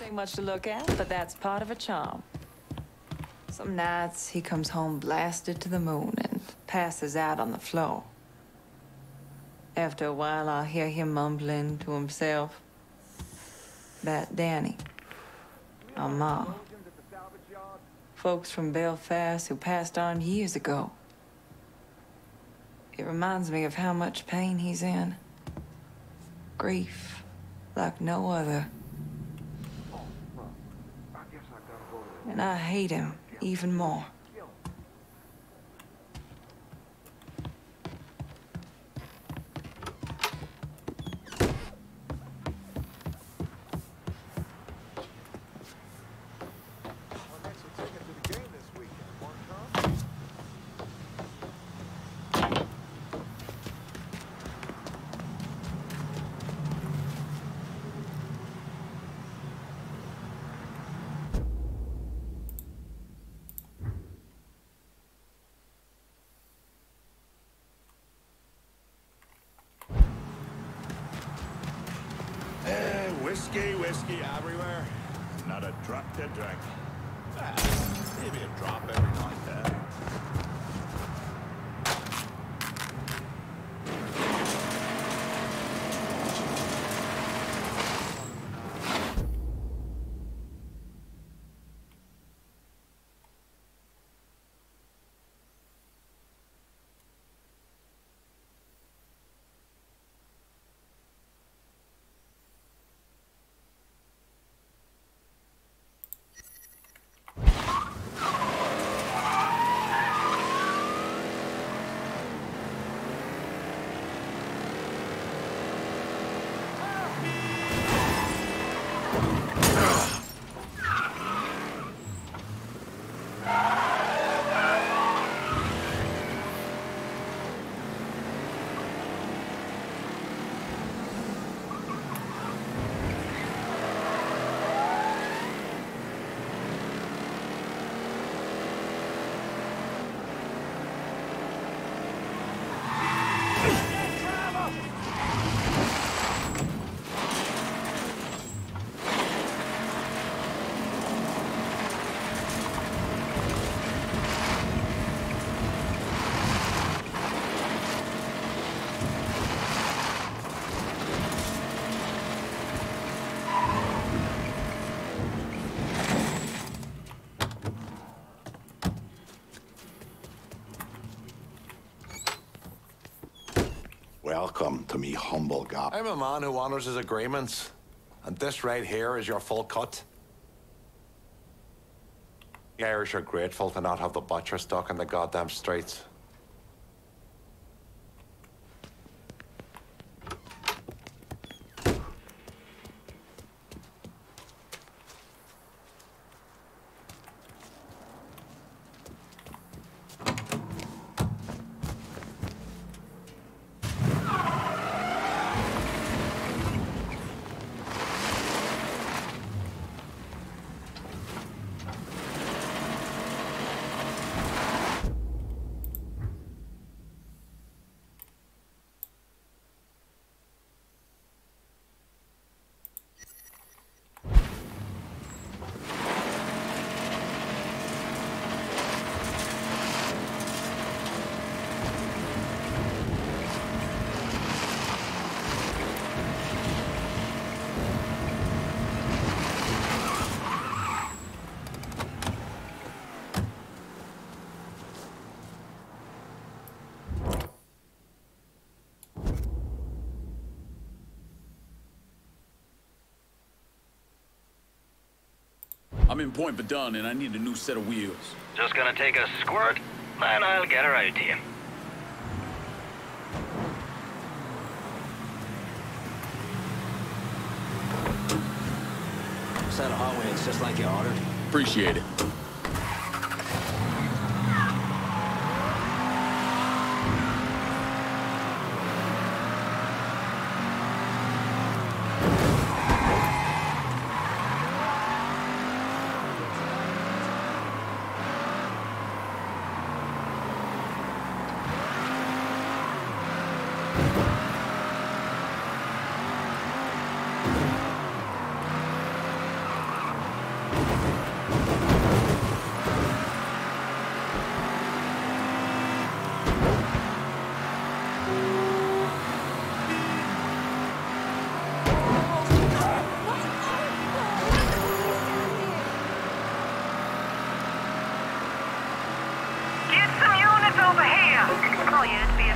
Ain't much to look at, but that's part of a charm. Some nights he comes home blasted to the moon and passes out on the floor. After a while, I'll hear him mumbling to himself about Danny, our ma. Folks from Belfast who passed on years ago. It reminds me of how much pain he's in. Grief like no other. And I hate him even more. Whiskey everywhere. Not a drop to drink. Maybe a drop every now and then. Welcome to me humble gap. I'm a man who honors his agreements. And this right here is your full cut. The Irish are grateful to not have the butcher stuck in the goddamn streets. I'm in Point Verdun and I need a new set of wheels. Just gonna take a squirt, and I'll get her out to you. Set of hot wheels just like you ordered. Appreciate it.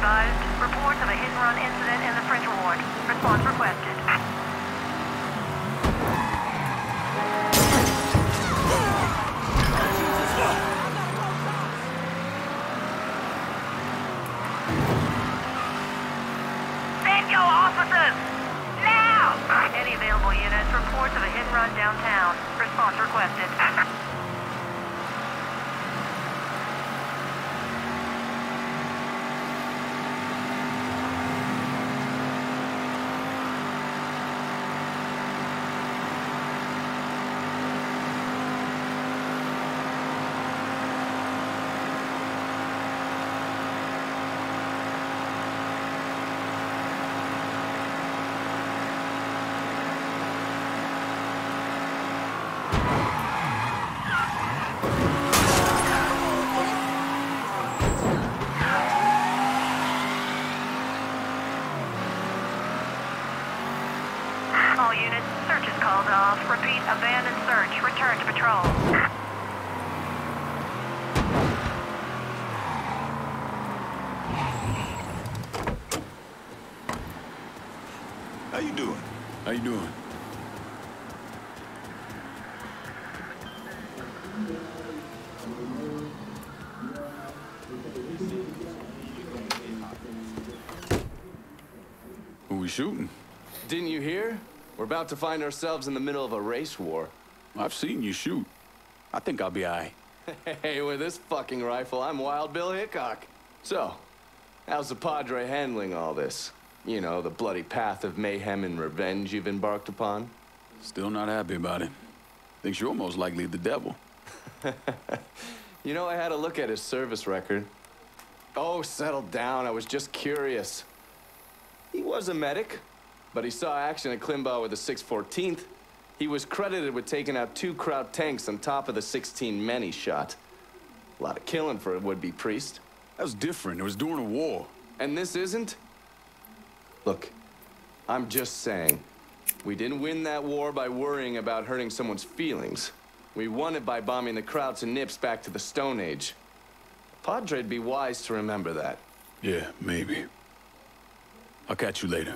advised. Reports of a hit-and-run incident in the French ward. Response requested. Send your officers! Now! Any available units, reports of a hit-and-run downtown. Response requested. All units, search is called off. Repeat, abandon search. Return to patrol. How you doing? How you doing? Who we shooting? Didn't you hear? We're about to find ourselves in the middle of a race war. I've seen you shoot. I think I'll be all right. Hey, with this fucking rifle, I'm Wild Bill Hickok. So, how's the Padre handling all this? You know, the bloody path of mayhem and revenge you've embarked upon? Still not happy about it. Thinks you're most likely the devil. You know, I had a look at his service record. Oh, settle down. I was just curious. He was a medic, but he saw action at Klimbaugh with the 614th. He was credited with taking out 2 Kraut tanks on top of the 16 men he shot. A lot of killing for a would-be priest. That was different. It was during a war. And this isn't? Look, I'm just saying, we didn't win that war by worrying about hurting someone's feelings. We won it by bombing the Krauts and Nips back to the Stone Age. Padre'd be wise to remember that. Yeah, maybe. I'll catch you later.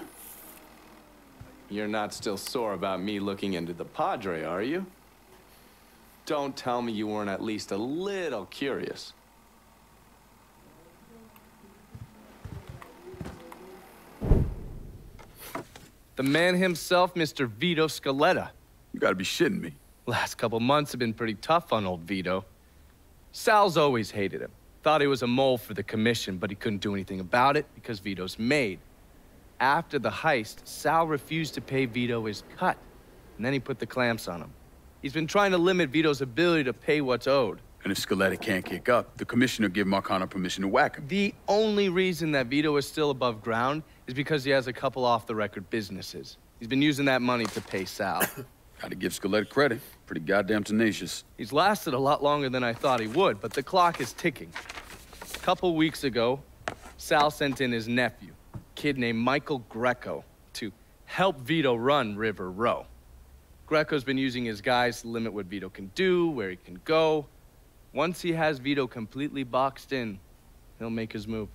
You're not still sore about me looking into the Padre, are you? Don't tell me you weren't at least a little curious. The man himself, Mr. Vito Scaletta. You gotta be shitting me. Last couple months have been pretty tough on old Vito. Sal's always hated him. Thought he was a mole for the commission, but he couldn't do anything about it because Vito's made. After the heist, Sal refused to pay Vito his cut, and then he put the clamps on him. He's been trying to limit Vito's ability to pay what's owed. And if Scaletta can't kick up, the commissioner give Marcano permission to whack him. The only reason that Vito is still above ground is because he has a couple off-the-record businesses. He's been using that money to pay Sal. Gotta give Scaletta credit. Pretty goddamn tenacious. He's lasted a lot longer than I thought he would, but the clock is ticking. A couple weeks ago, Sal sent in his nephew, a kid named Michael Greco, to help Vito run River Row. Greco's been using his guys to limit what Vito can do, where he can go. Once he has Vito completely boxed in, he'll make his move.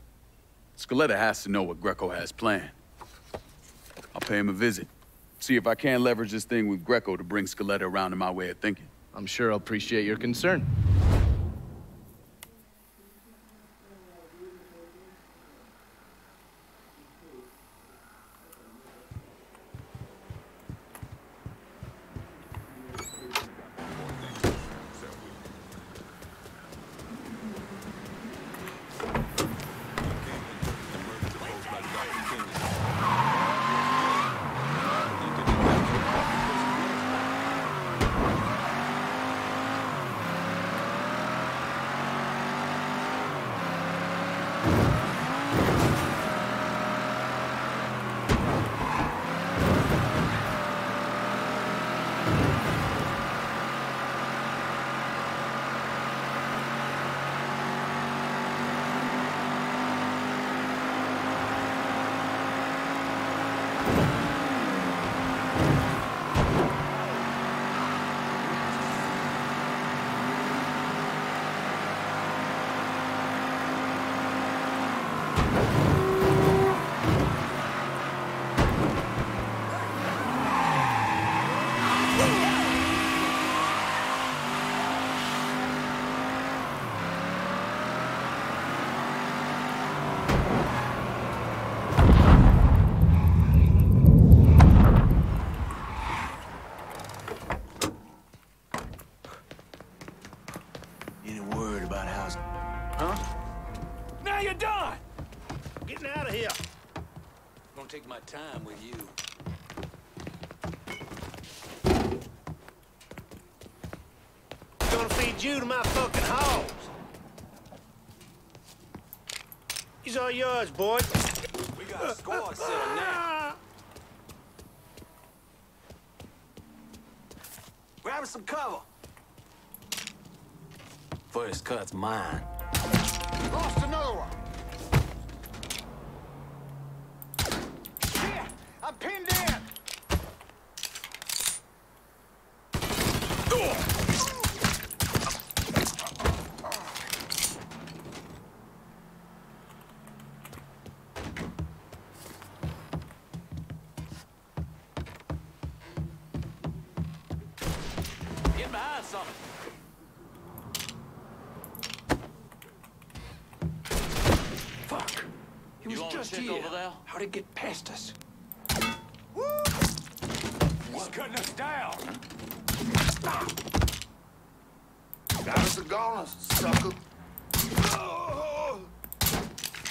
Scaletta has to know what Greco has planned. I'll pay him a visit. See if I can't leverage this thing with Greco to bring Scaletta around to my way of thinking. I'm sure I'll appreciate your concern. lead you to my fucking halls. These are yours, boy. We got a squad set on now. Grab some cover. First cut's mine. Lost another one. Here, I'm pinned in. Get behind something. Fuck. He was just here. Over there? How'd it get past us? Woo! He's cutting us down. Got us a goner, sucker.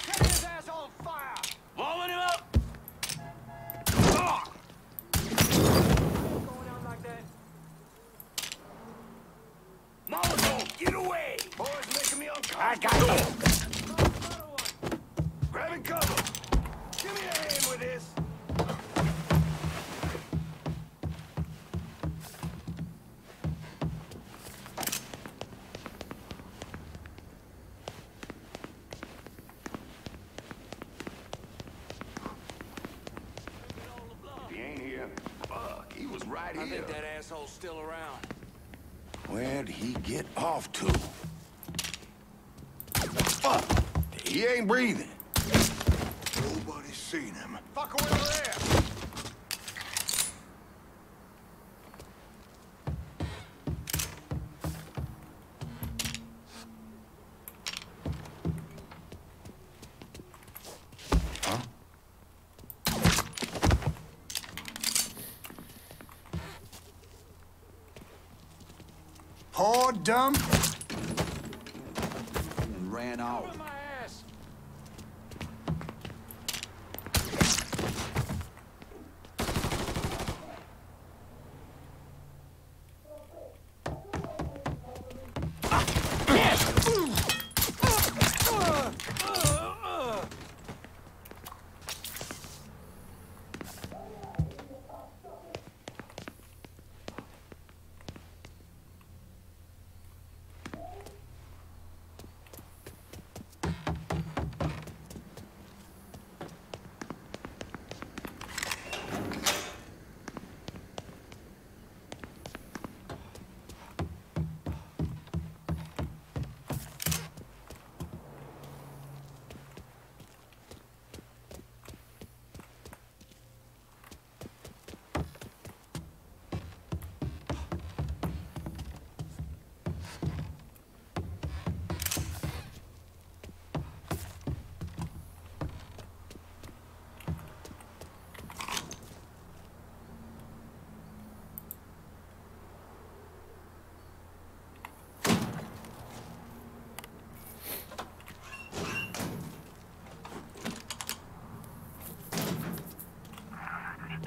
Set his ass on fire! Blowing him up! Going out like that? Molotov, get away! Boys making me uncomfortable. I got you. Grabbing cover. Give me a hand with this. He ain't here. Fuck, he was right I here. think that asshole's still around. Where'd he get off to? Fuck! He ain't breathing. Nobody's seen him. Fuck over there! Huh? Poor dumb. And ran out. My ass.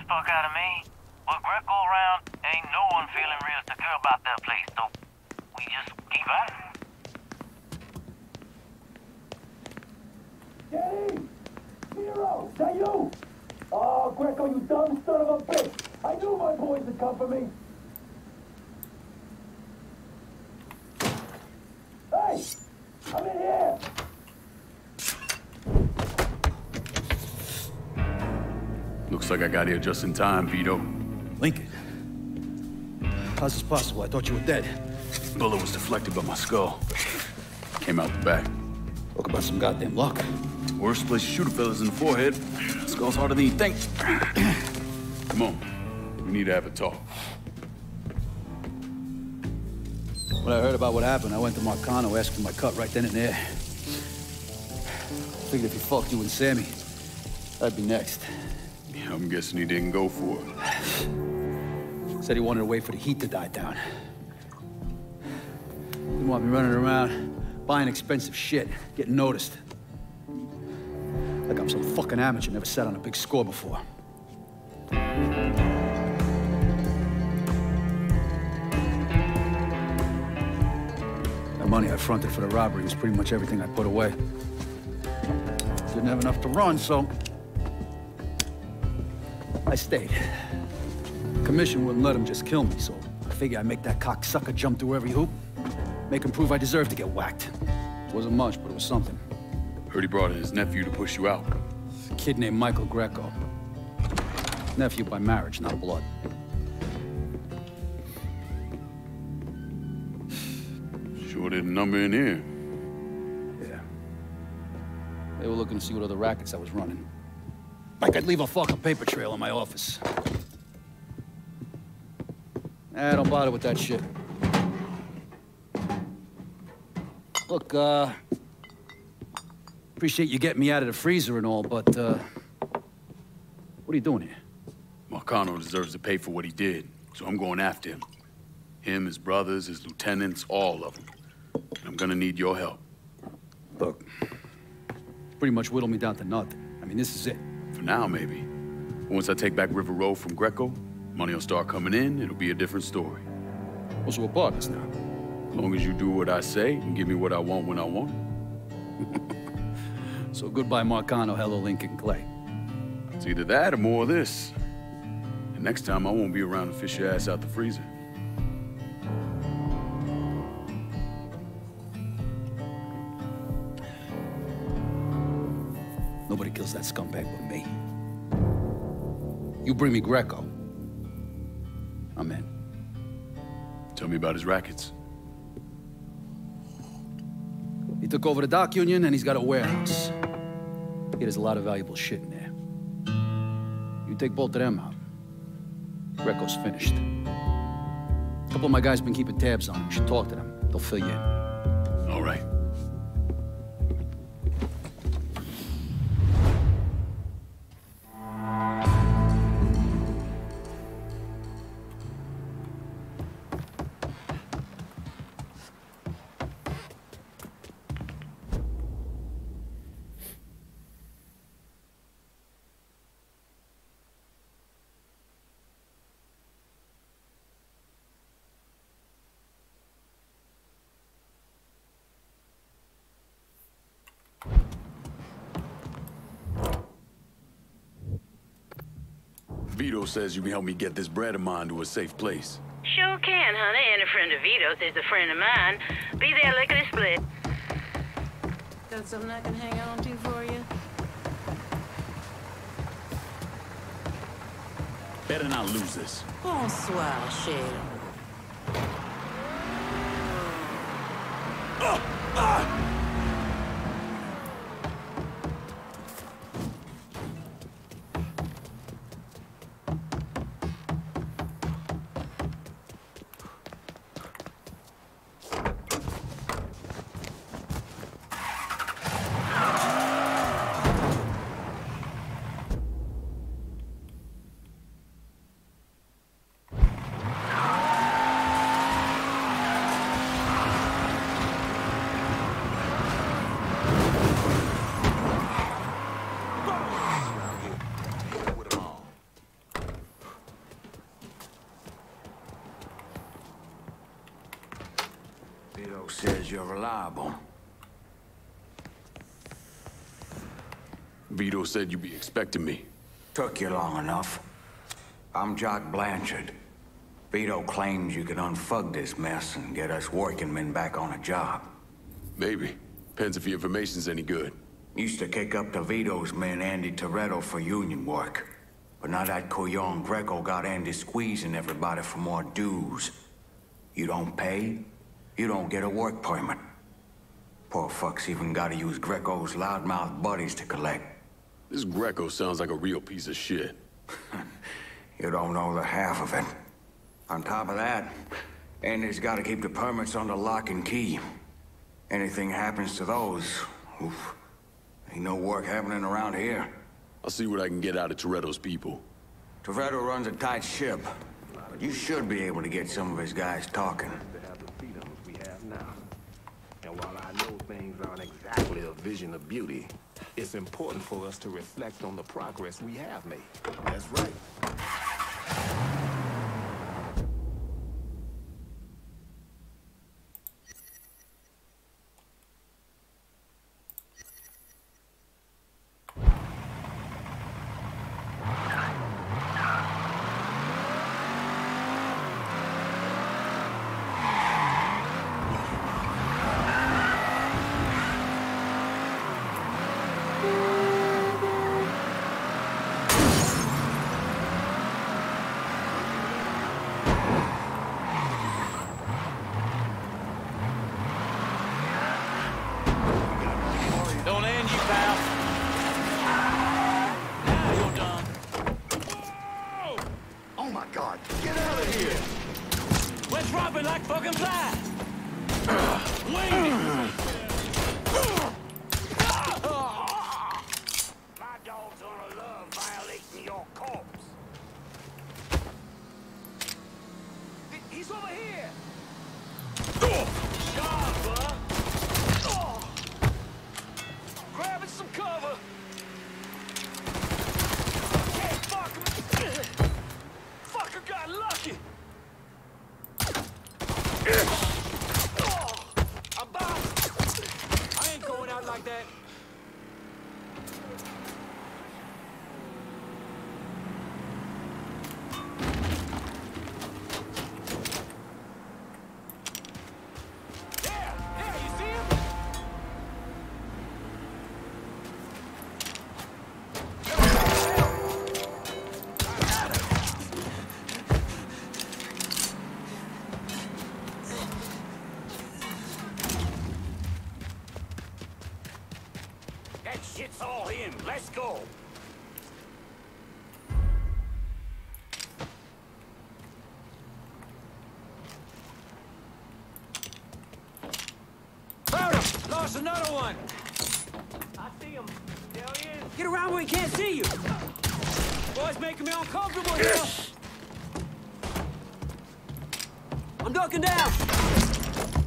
Fuck out of me. With Greco around, ain't no one feeling real secure about that place, so we just keep at it. Jenny! Zero! Is that you? Oh, Greco, you dumb son of a bitch! I knew my boys would come for me! Hey! I'm in here! Looks like I got here just in time, Vito. Lincoln. How's this possible? I thought you were dead. Bullet was deflected by my skull. Came out the back. Talk about some goddamn luck. Worst place to shoot a fella's in the forehead. Skull's harder than you think. Come on. We need to have a talk. When I heard about what happened, I went to Marcano, asked for my cut right then and there. Figured if he fucked you and Sammy, I'd be next. Yeah, I'm guessing he didn't go for it. Said he wanted to wait for the heat to die down. Didn't want me running around, buying expensive shit, getting noticed. Like I'm some fucking amateur, never sat on a big score before. money I fronted for the robbery was pretty much everything I put away. Didn't have enough to run, so I stayed. Commission wouldn't let him just kill me, so I figure I'd make that cocksucker jump through every hoop. Make him prove I deserve to get whacked. Wasn't much, but it was something. Heard he brought in his nephew to push you out. A kid named Michael Greco. Nephew by marriage, not blood. Sure did a number in here. Yeah. They were looking to see what other rackets I was running. Like I'd leave a fucking paper trail in my office. Don't bother with that shit. Look, appreciate you getting me out of the freezer and all, but, what are you doing here? Marcano deserves to pay for what he did, so I'm going after him. Him, his brothers, his lieutenants, all of them. And I'm gonna need your help. Look, pretty much whittled me down to nothing. I mean, this is it. For now, maybe. Once I take back River Road from Greco, money will start coming in, it'll be a different story. Well, so we're partners now. As long as you do what I say and give me what I want when I want it. So goodbye, Marcano, hello, Lincoln Clay. It's either that or more of this. And next time, I won't be around to fish your ass out the freezer. Nobody kills that scumbag but me. You bring me Greco, I'm in. Tell me about his rackets. He took over the dock union and he's got a warehouse. There's a lot of valuable shit in there. You take both of them out, Greco's finished. A couple of my guys been keeping tabs on him. You should talk to them. They'll fill you in. All right. Vito says you can help me get this bread of mine to a safe place. Sure can, honey. And a friend of Vito's is a friend of mine. Be there lickety split. Got something I can hang on to for you? Better not lose this. Bonsoir, chérie. Vito says you're reliable. Vito said you'd be expecting me. Took you long enough. I'm Jock Blanchard. Vito claims you can unfug this mess and get us working men back on a job. Maybe. Depends if the information's any good. Used to kick up to Vito's man Andy Toretto for union work. But now that Couillon Greco got Andy squeezing everybody for more dues. You don't pay, you don't get a work permit. Poor fuck's even gotta use Greco's loudmouth buddies to collect. This Greco sounds like a real piece of shit. You don't know the half of it. On top of that, Andy's gotta keep the permits under lock and key. Anything happens to those, oof, ain't no work happening around here. I'll see what I can get out of Toretto's people. Toretto runs a tight ship, but you should be able to get some of his guys talking. And while I know things aren't exactly a vision of beauty, it's important for us to reflect on the progress we have made. That's right. my God! Get out of here! Let's drop it like fucking flies! Wait! My dog's gonna love violating your corpse. He's over here! Sharper! Grabbing some cover! Hey, fuck! Fucker got lucky! I'm bounced! I ain't going out like that. There, you see him? That shit's all in. Let's go. Found him! Lost another one! I see him. There he is. Get around where he can't see you! Boy's making me uncomfortable here! I'm ducking down!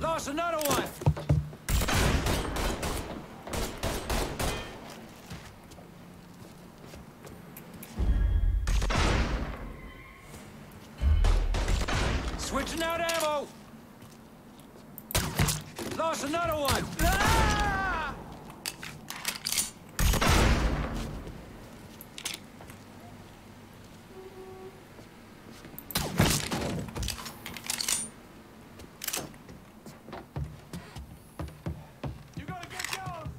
Lost another one! Switching out ammo! Lost another one! Ah! You gotta get yours!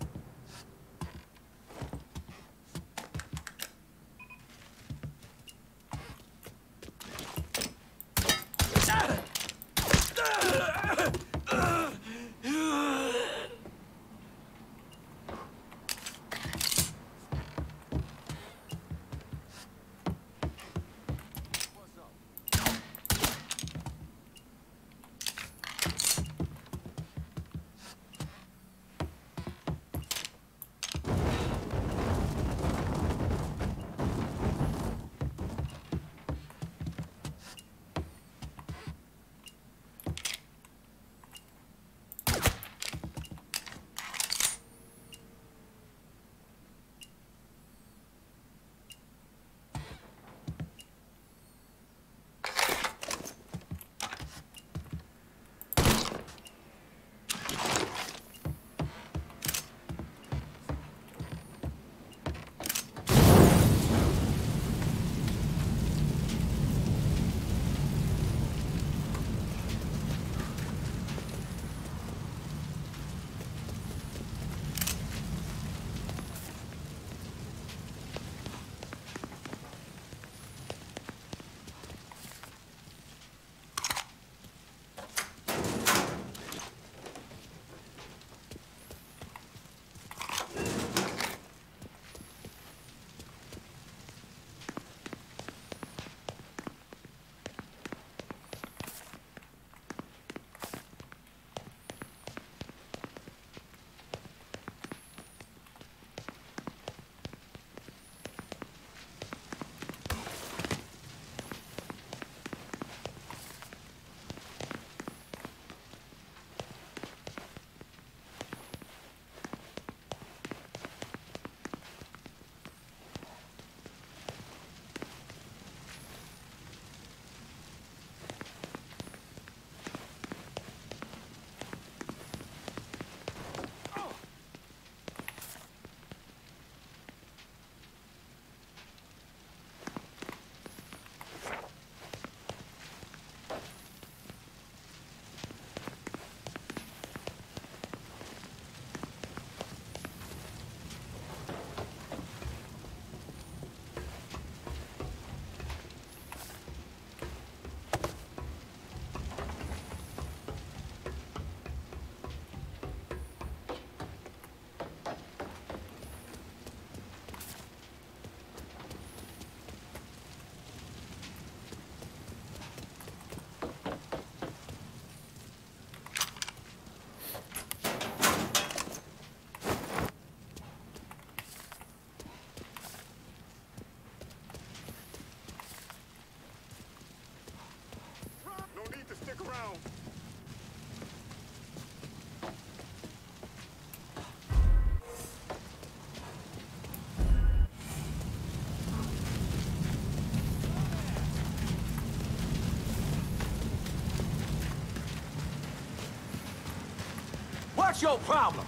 What's your problem?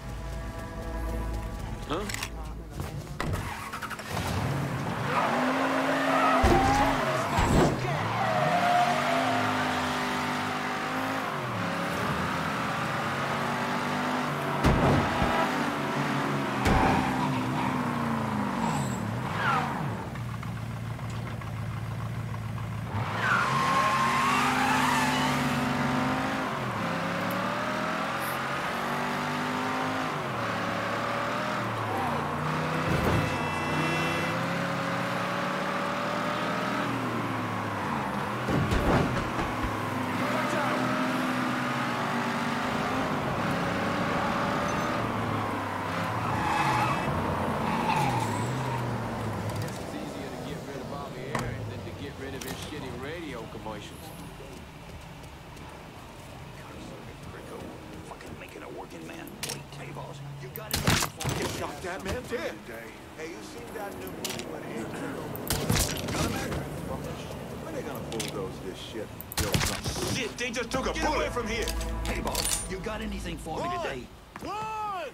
Huh? That man dead. Hey, you seen that new movie when when they gonna bulldoze this shit? Shit, they just took a bullet. Get away from here. Hey, boss, you got anything for me today? Run!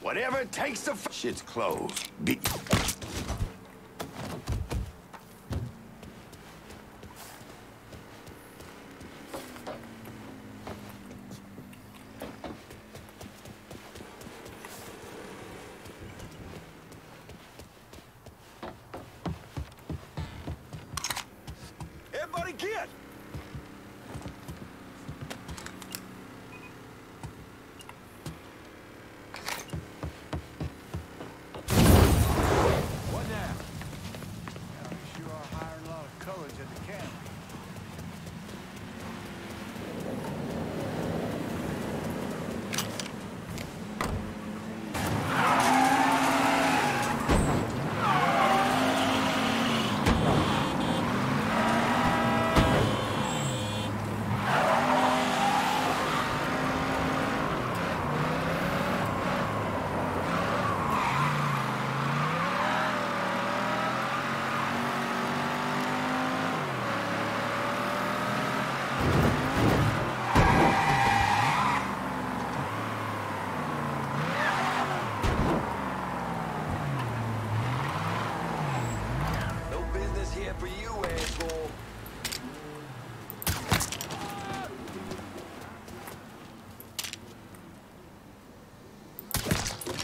Whatever it takes to shit's closed. Everybody get!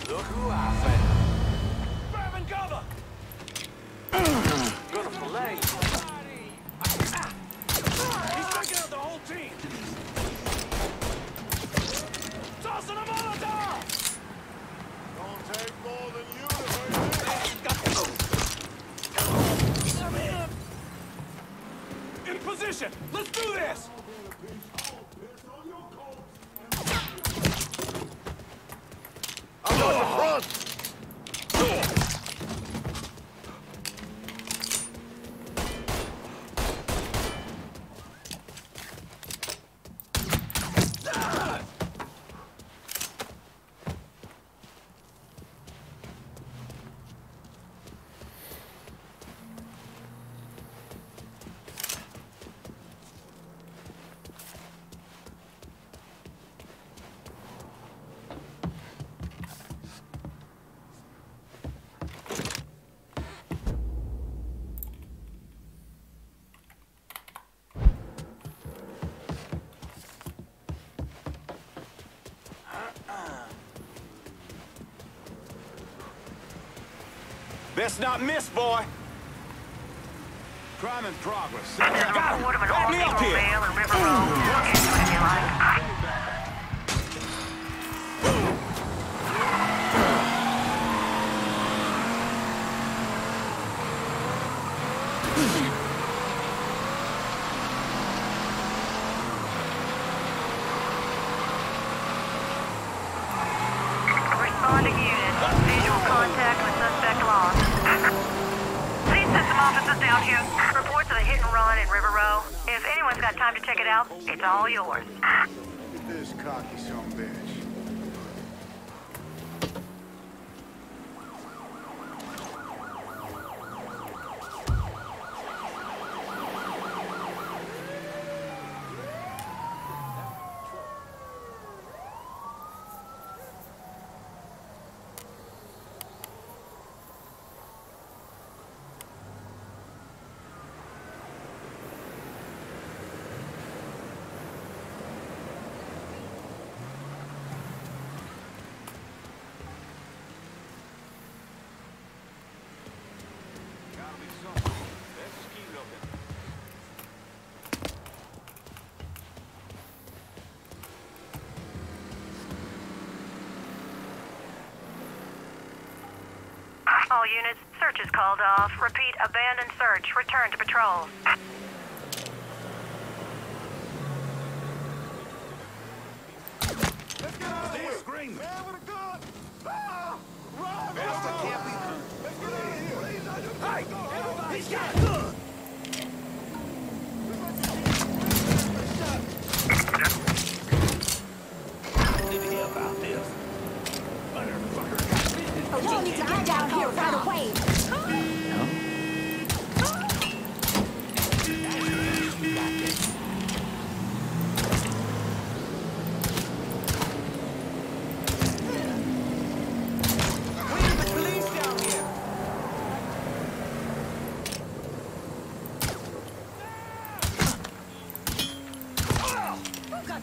Look who I found. Grab and cover! Gonna fillet. He's taking out the whole team. Tossing a Molotov! Don't take more than you to hurt me. In position! Let's do this! I'm on the front! Best not miss, boy. Crime in progress. Got him. Back me up here. to check it out, it's all yours. Look at this cocky son of a bitch. All units, search is called off. Repeat, abandon search. Return to patrol. Let's get out of here! Scream! Man with a gun! Ah! Run! Bastard can't be... Let's get out of here! Hey! Everybody! He's got a gun! Need to hear about this. Motherfucker! Y'all need to get down here right away.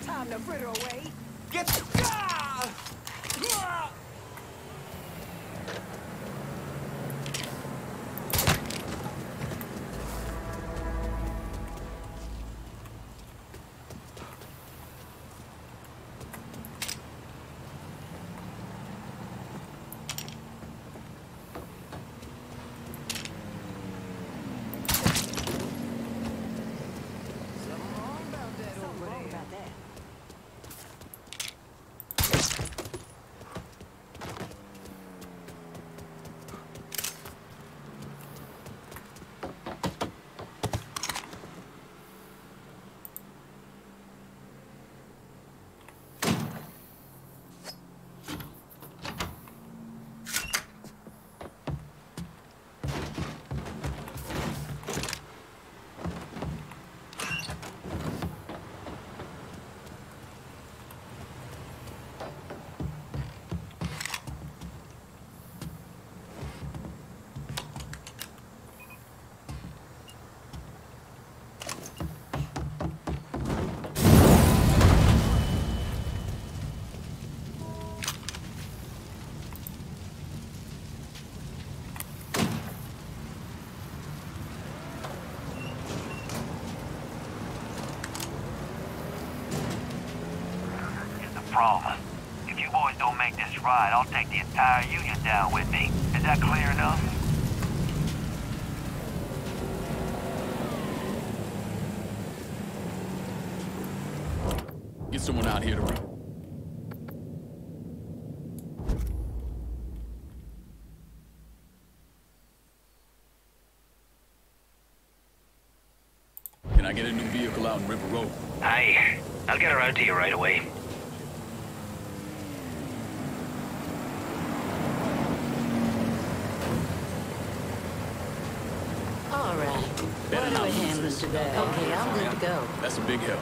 Time to fritter away. Get Problem. If you boys don't make this right, I'll take the entire union down with me. Is that clear enough? Get someone out here to run. Can I get a new vehicle out in River Road? Aye. I'll get her out to you right away. All right. What do we handle today? Okay, I'm good to go. That's a big help.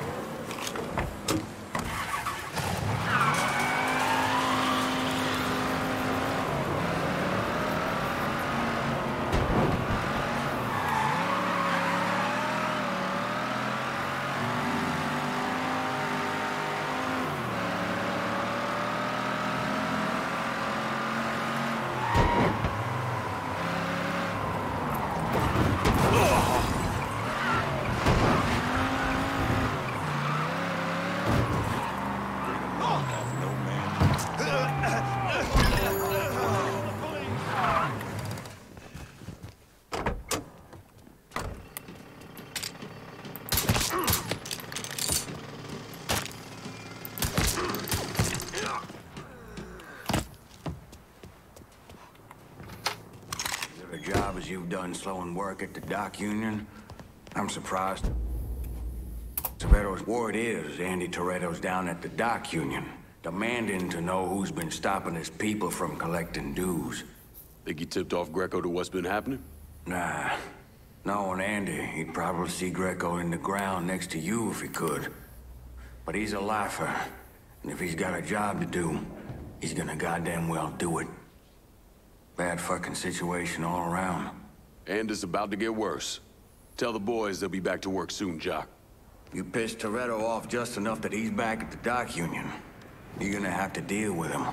Job as you've done slowing work at the dock union, I'm surprised Toretto's word is Andy Toretto's down at the dock union, demanding to know who's been stopping his people from collecting dues. Think he tipped off Greco to what's been happening? Nah. Knowing Andy, he'd probably see Greco in the ground next to you if he could. But he's a lifer, and if he's got a job to do, he's gonna goddamn well do it. Bad fucking situation all around. And it's about to get worse. Tell the boys they'll be back to work soon, Jock. You pissed Toretto off just enough that he's back at the dock union. You're gonna have to deal with him.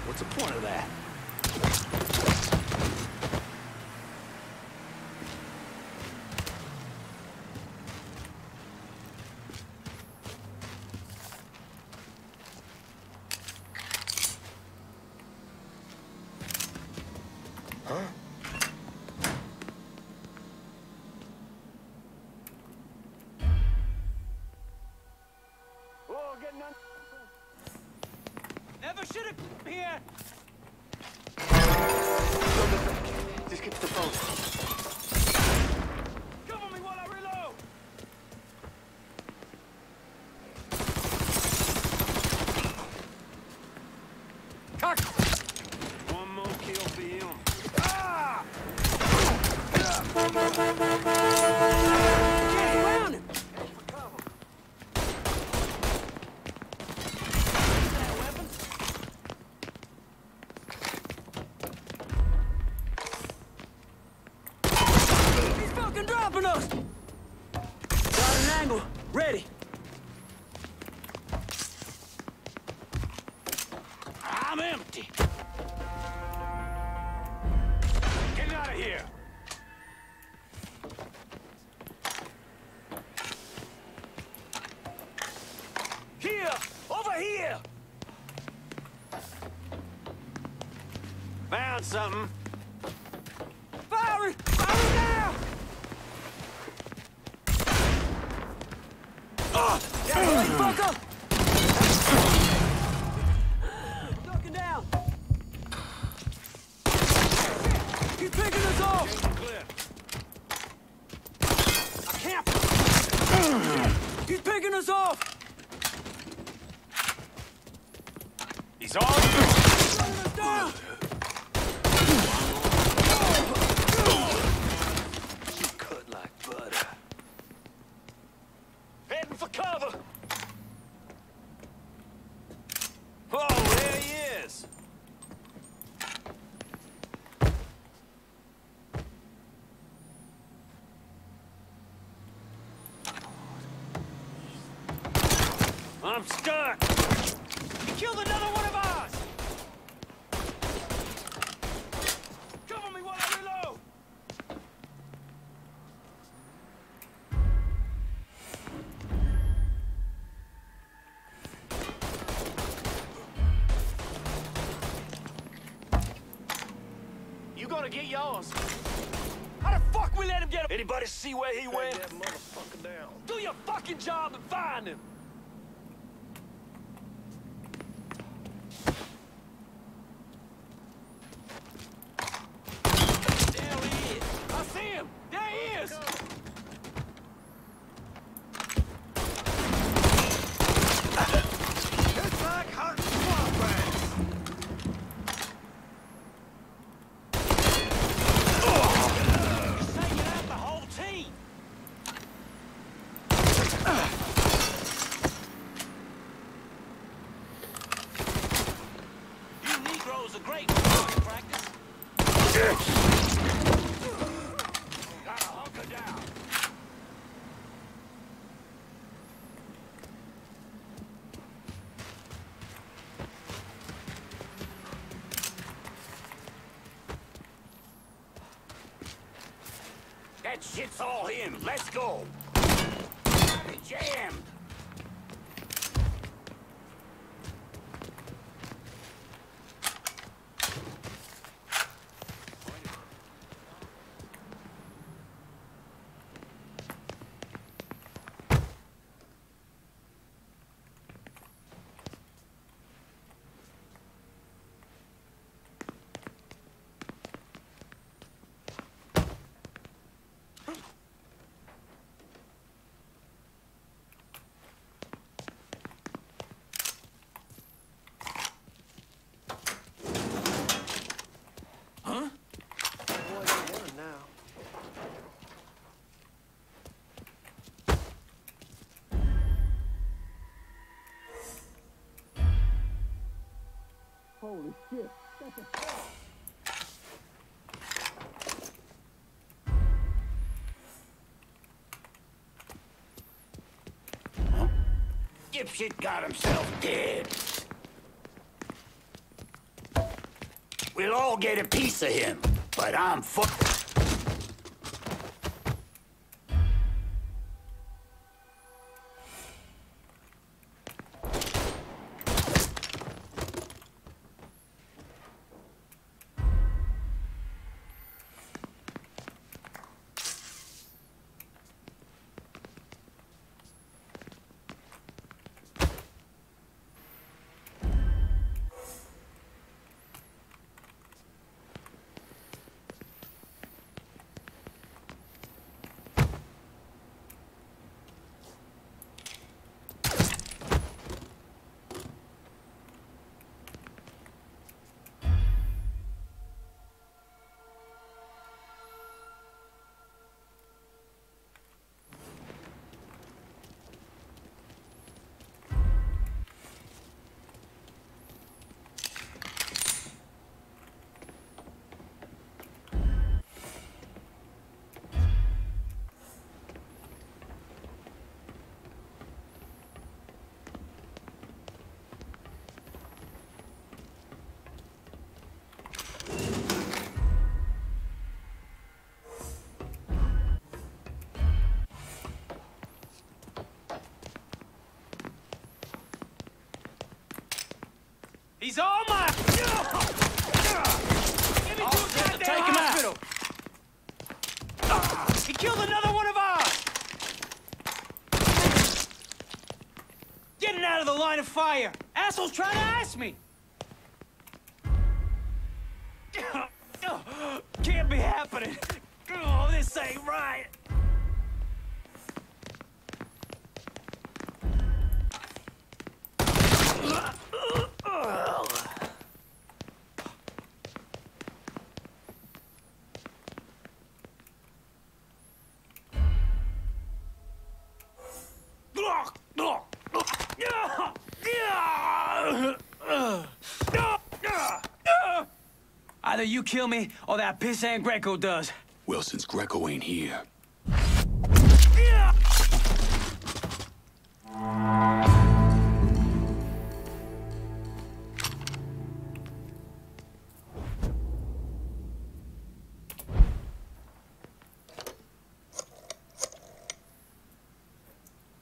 What's the point of that? Huh? Whoa, getting on. Never should have here. Just get to the phone. Cover me while I reload. Cock. One more kill for him. Ah! Get around him. Dropping us! Got an angle. Ready. I'm empty. Get out of here. Here! Over here! Found something. Firing! Firing now! Hey, fucker! Ducking down! He's picking us off! I can't. He's picking us off! He's all you. Running us down! You cut like butter. Heading for cover. Oh, there he is. I'm stuck. You killed another one of ours. Cover me while I reload. You gonna get yours. How the fuck we let him get him? Anybody see where he went? That motherfucker down. Do your fucking job and find him. There he is. I see him. There he is. It's like hot swamp rats. You're taking out the whole team. That shit's all him. Let's go. Jammed. Holy shit. Dipshit got himself dead. We'll all get a piece of him, but I'm fucked. He's all mine! Get me to a goddamn hospital! He killed another one of ours! Getting out of the line of fire! Asshole's trying to ask me! Can't be happening! Oh, this ain't right! Either you kill me, or that pissant Greco does. Well, since Greco ain't here.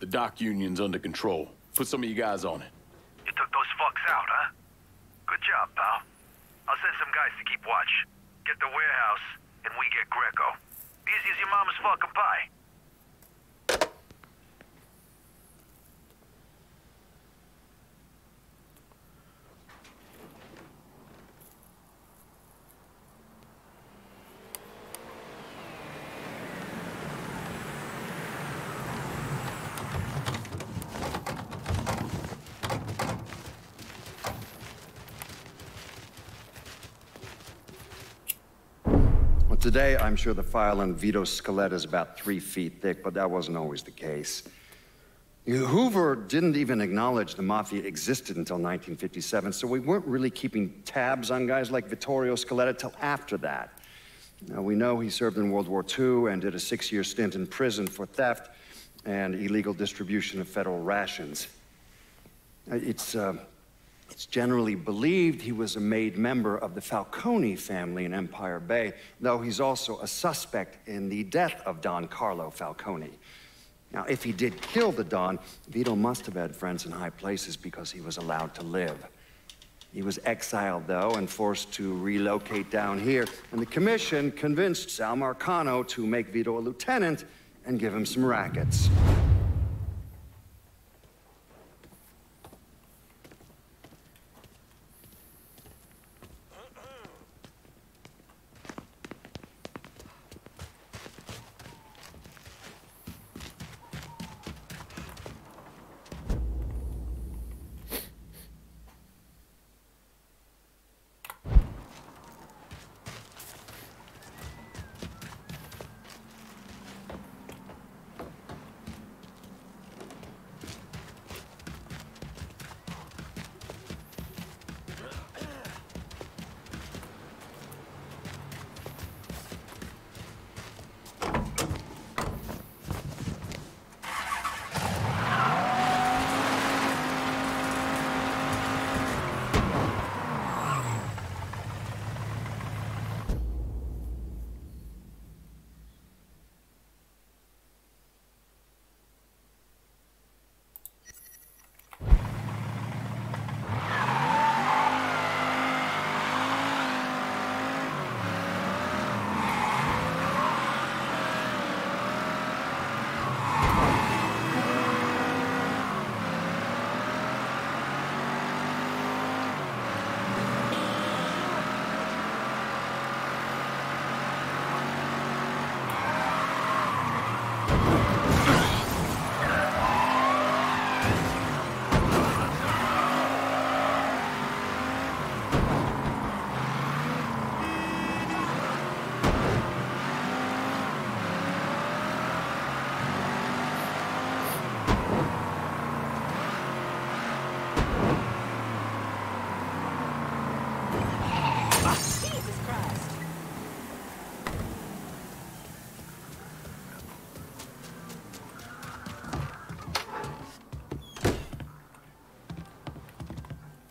The dock union's under control. Put some of you guys on it. You took those fucks out, huh? Good job, pal. I'll send some guys to keep watch. Get the warehouse, and we get Greco. Easy as your mama's fucking pie. Today, I'm sure the file on Vito's skeleton is about 3 feet thick, but that wasn't always the case. Hoover didn't even acknowledge the Mafia existed until 1957, so we weren't really keeping tabs on guys like Vittorio Scaletta till after that. Now, we know he served in World War II and did a 6-year stint in prison for theft and illegal distribution of federal rations. It's It's generally believed he was a made member of the Falcone family in Empire Bay, though he's also a suspect in the death of Don Carlo Falcone. Now, if he did kill the Don, Vito must have had friends in high places because he was allowed to live. He was exiled, though, and forced to relocate down here, and the commission convinced Sal Marcano to make Vito a lieutenant and give him some rackets.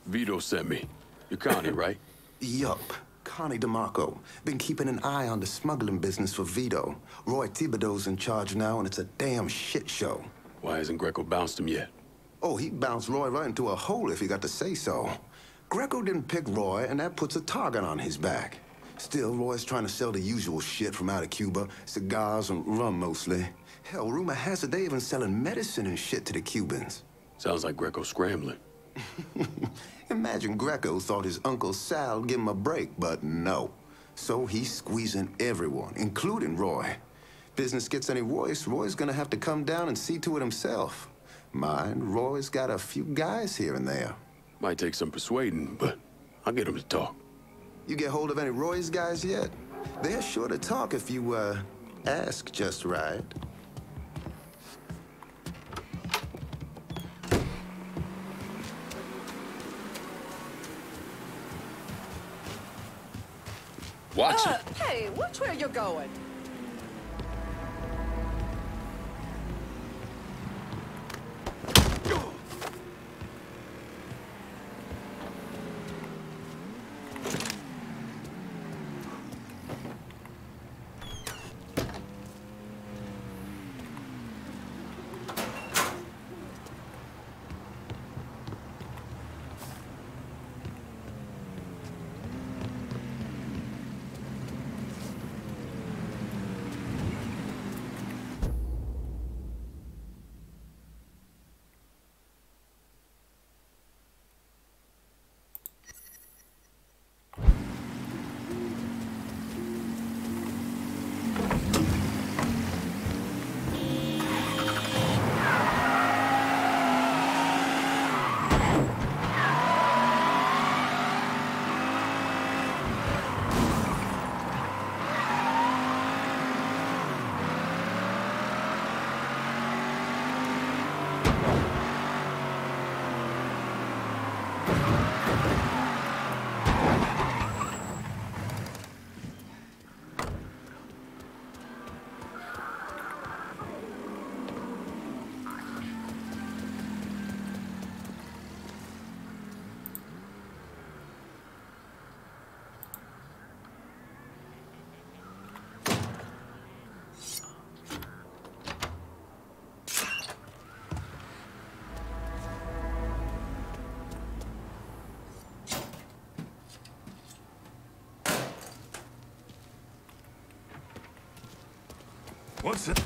Vito sent me. You're Connie, right? Yup. Connie DeMarco. Been keeping an eye on the smuggling business for Vito. Roy Thibodeau's in charge now, and it's a damn shit show. Why hasn't Greco bounced him yet? Oh, he'd bounce Roy right into a hole if he got to say so. Greco didn't pick Roy, and that puts a target on his back. Still, Roy's trying to sell the usual shit from out of Cuba. Cigars and rum, mostly. Hell, rumor has it they even selling medicine and shit to the Cubans. Sounds like Greco's scrambling. Imagine Greco thought his Uncle Sal would give him a break, but no. So he's squeezing everyone, including Roy. Business gets any worse, Roy's gonna have to come down and see to it himself. Mind, Roy's got a few guys here and there. Might take some persuading, but I'll get him to talk. You get hold of any Roy's guys yet? They're sure to talk if you, ask just right. Watch it. Hey, which way are you going? What's it?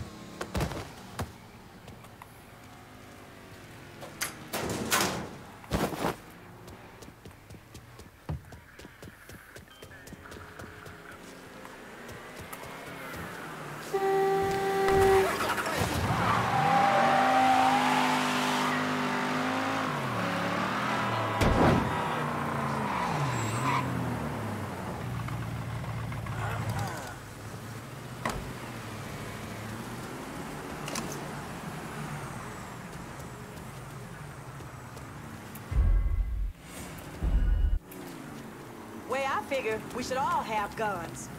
I figure we should all have guns.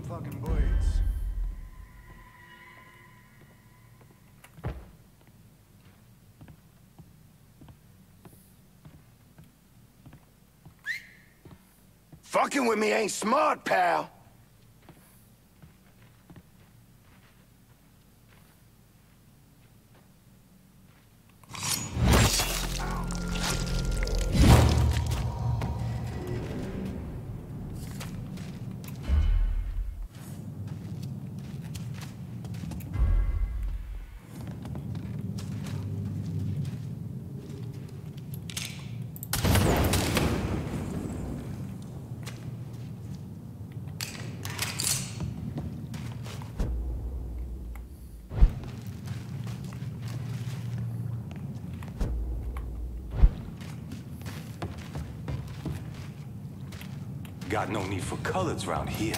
Fucking blades. Fucking with me ain't smart, pal. Got no need for colors around here.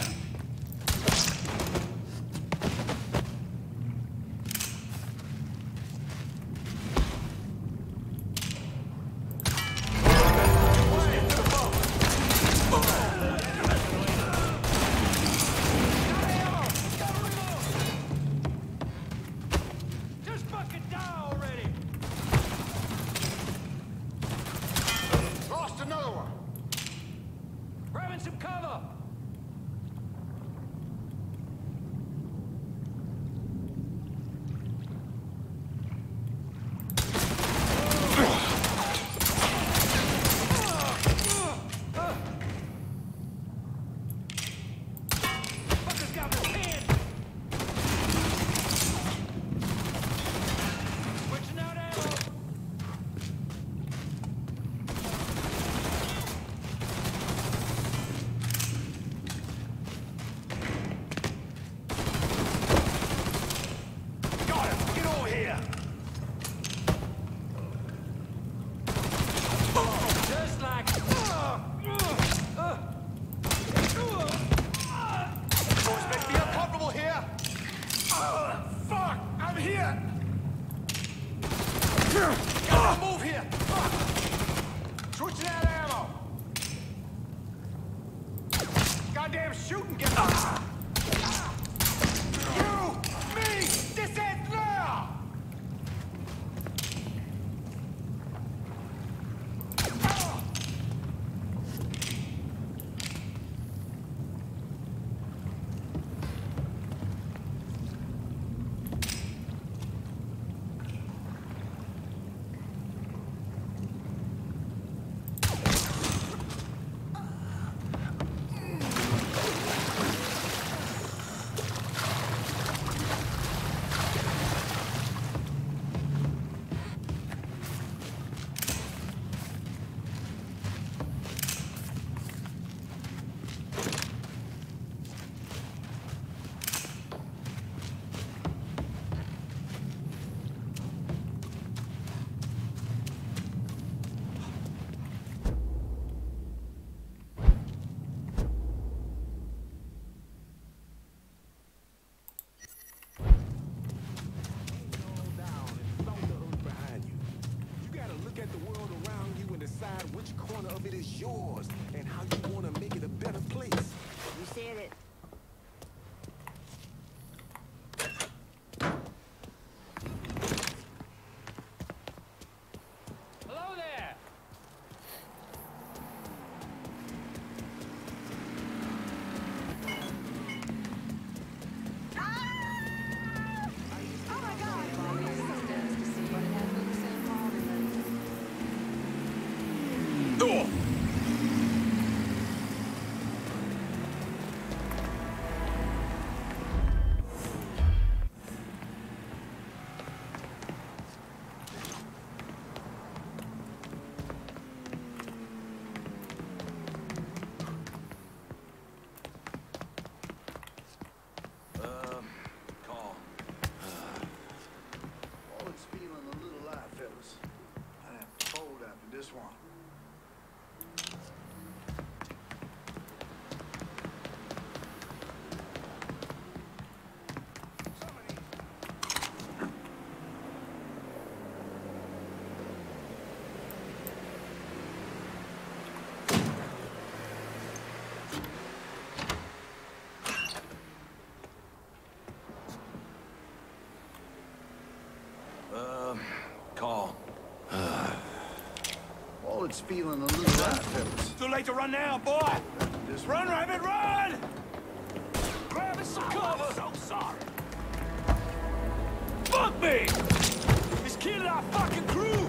it is yours and how you want to make it a better place. You said it. Hello there! Call. All it's feeling a little light, fellas. I'd have to fold after this one. Call. All it's feeling a little light, fellas. Too late to run now, boy! Just Run, Rabbit, run! Grab us some cover! I'm so sorry. Fuck me! He's killing our fucking crew!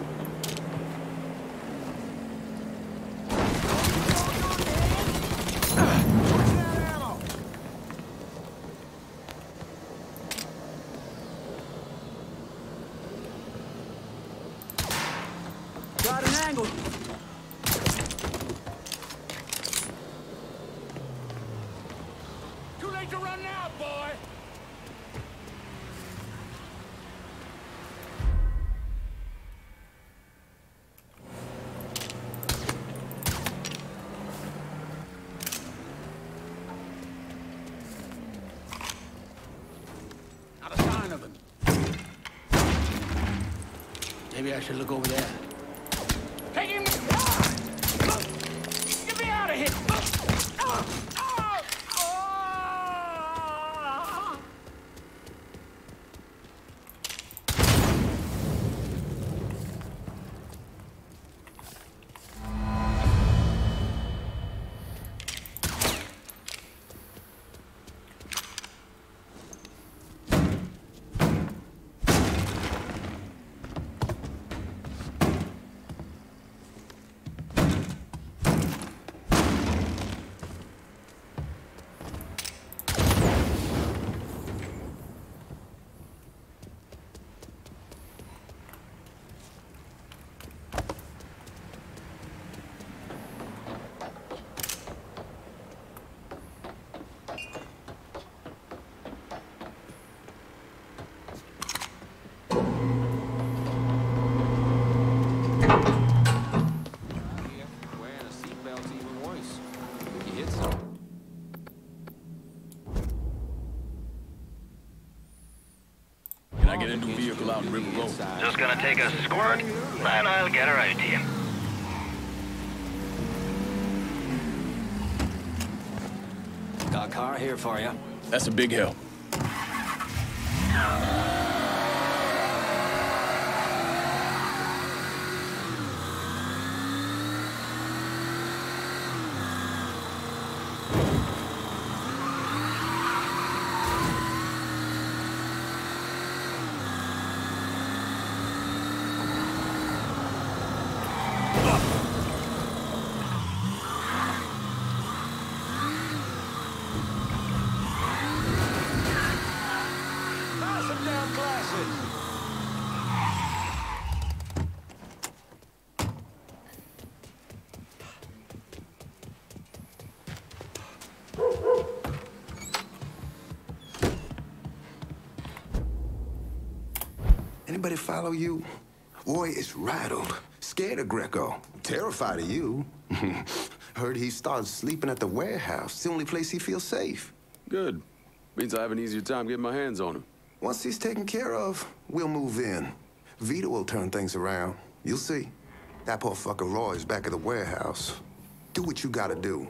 Got an angle. Too late to run now, boy! Not a sign of him. Maybe I should look over there. Take him! Get me out of here! Can I get a new vehicle out in River Road? Just gonna take a squirt, and I'll get her out to you. Got a car here for you. That's a big help. Anybody follow you? Roy is rattled, scared of Greco, terrified of you. Heard he started sleeping at the warehouse. It's the only place he feels safe. Good. Means I have an easier time getting my hands on him. Once he's taken care of, we'll move in. Vito will turn things around. You'll see. That poor fucker Roy's back at the warehouse. Do what you gotta do.